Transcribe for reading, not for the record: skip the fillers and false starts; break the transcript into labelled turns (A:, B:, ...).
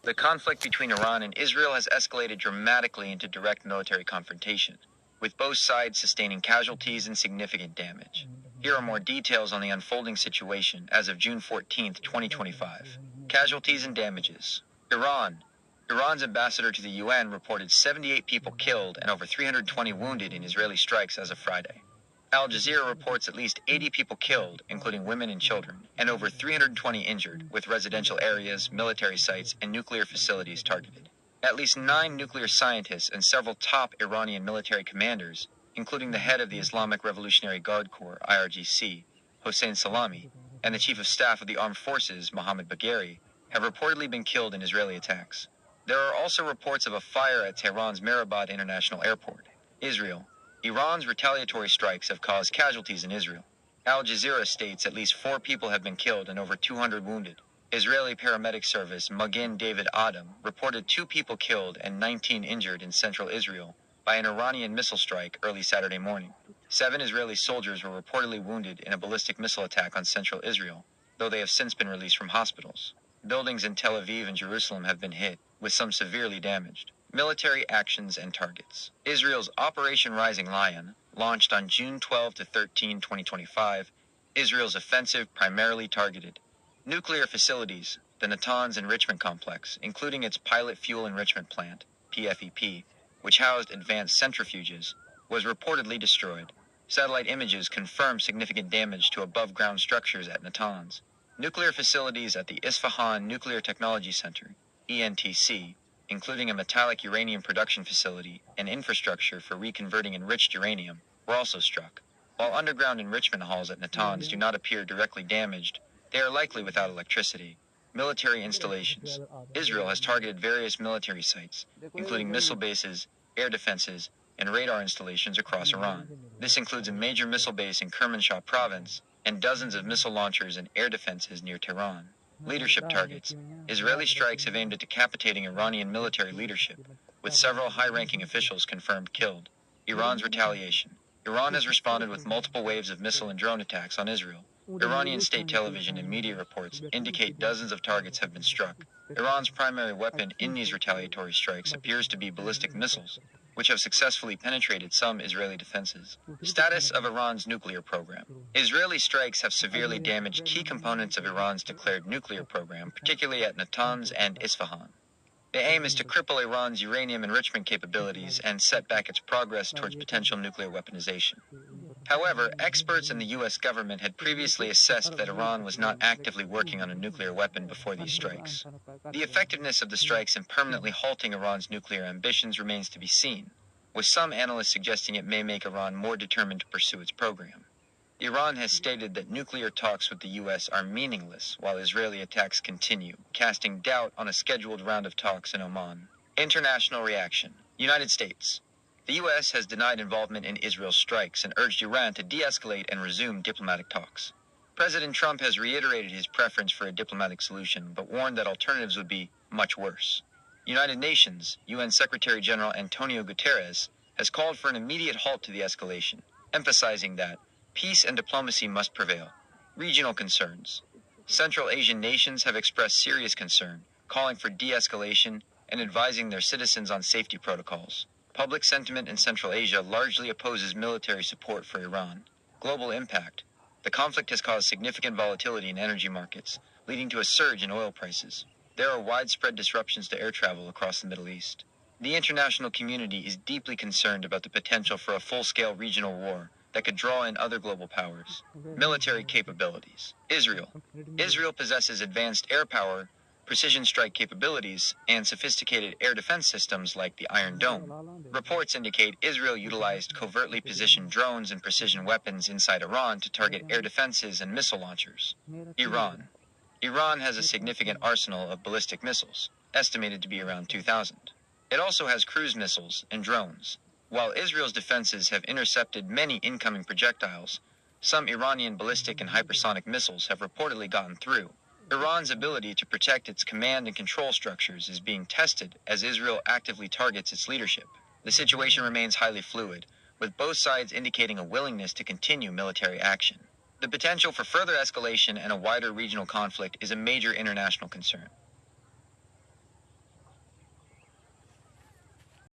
A: The conflict between Iran and Israel has escalated dramatically into direct military confrontation, with both sides sustaining casualties and significant damage. Here are more details on the unfolding situation as of June 14, 2025. Casualties and damages. Iran. Iran's ambassador to the UN reported 78 people killed and over 320 wounded in Israeli strikes as of Friday. Al Jazeera reports at least 80 people killed, including women and children, and over 320 injured, with residential areas, military sites, and nuclear facilities targeted. At least 9 nuclear scientists and several top Iranian military commanders, including the head of the Islamic Revolutionary Guard Corps, IRGC, Hossein Salami, and the Chief of Staff of the Armed Forces, Mohammad Bagheri, have reportedly been killed in Israeli attacks. There are also reports of a fire at Tehran's Mehrabad International Airport. Israel. Iran's retaliatory strikes have caused casualties in Israel. Al Jazeera states at least 4 people have been killed and over 200 wounded. Israeli paramedic service Magen David Adom reported 2 people killed and 19 injured in central Israel by an Iranian missile strike early Saturday morning. 7 Israeli soldiers were reportedly wounded in a ballistic missile attack on central Israel, though they have since been released from hospitals. Buildings in Tel Aviv and Jerusalem have been hit, with some severely damaged. Military actions and targets. Israel's Operation Rising Lion, launched on June 12 to 13, 2025, Israel's offensive primarily targeted nuclear facilities, the Natanz Enrichment Complex, including its Pilot Fuel Enrichment Plant, PFEP, which housed advanced centrifuges, was reportedly destroyed. Satellite images confirm significant damage to above-ground structures at Natanz. Nuclear facilities at the Isfahan Nuclear Technology Center, ENTC, including a metallic uranium production facility and infrastructure for reconverting enriched uranium, were also struck. While underground enrichment halls at Natanz do not appear directly damaged, they are likely without electricity. Military installations. Israel has targeted various military sites, including missile bases, air defenses, and radar installations across Iran. This includes a major missile base in Kermanshah province and dozens of missile launchers and air defenses near Tehran. Leadership targets. Israeli strikes have aimed at decapitating Iranian military leadership, with several high-ranking officials confirmed killed. Iran's retaliation. Iran has responded with multiple waves of missile and drone attacks on Israel. Iranian state television and media reports indicate dozens of targets have been struck. Iran's primary weapon in these retaliatory strikes appears to be ballistic missiles, which have successfully penetrated some Israeli defenses. Status of Iran's nuclear program. Israeli strikes have severely damaged key components of Iran's declared nuclear program, particularly at Natanz and Isfahan. The aim is to cripple Iran's uranium enrichment capabilities and set back its progress towards potential nuclear weaponization. However, experts in the U.S. government had previously assessed that Iran was not actively working on a nuclear weapon before these strikes. The effectiveness of the strikes in permanently halting Iran's nuclear ambitions remains to be seen, with some analysts suggesting it may make Iran more determined to pursue its program. Iran has stated that nuclear talks with the U.S. are meaningless while Israeli attacks continue, casting doubt on a scheduled round of talks in Oman. International reaction. United States. The U.S. has denied involvement in Israel's strikes and urged Iran to de-escalate and resume diplomatic talks. President Trump has reiterated his preference for a diplomatic solution, but warned that alternatives would be much worse. United Nations, UN Secretary General Antonio Guterres, has called for an immediate halt to the escalation, emphasizing that peace and diplomacy must prevail. Regional concerns. Central Asian nations have expressed serious concern, calling for de-escalation and advising their citizens on safety protocols. Public sentiment in Central Asia largely opposes military support for Iran. Global impact. The conflict has caused significant volatility in energy markets, leading to a surge in oil prices. There are widespread disruptions to air travel across the Middle East. The international community is deeply concerned about the potential for a full-scale regional war that could draw in other global powers. Military capabilities. Israel. Israel possesses advanced air power, precision strike capabilities, and sophisticated air defense systems like the Iron Dome. Reports indicate Israel utilized covertly positioned drones and precision weapons inside Iran to target air defenses and missile launchers. Iran. Iran has a significant arsenal of ballistic missiles, estimated to be around 2,000. It also has cruise missiles and drones. While Israel's defenses have intercepted many incoming projectiles, some Iranian ballistic and hypersonic missiles have reportedly gotten through. Iran's ability to protect its command and control structures is being tested as Israel actively targets its leadership. The situation remains highly fluid, with both sides indicating a willingness to continue military action. The potential for further escalation and a wider regional conflict is a major international concern.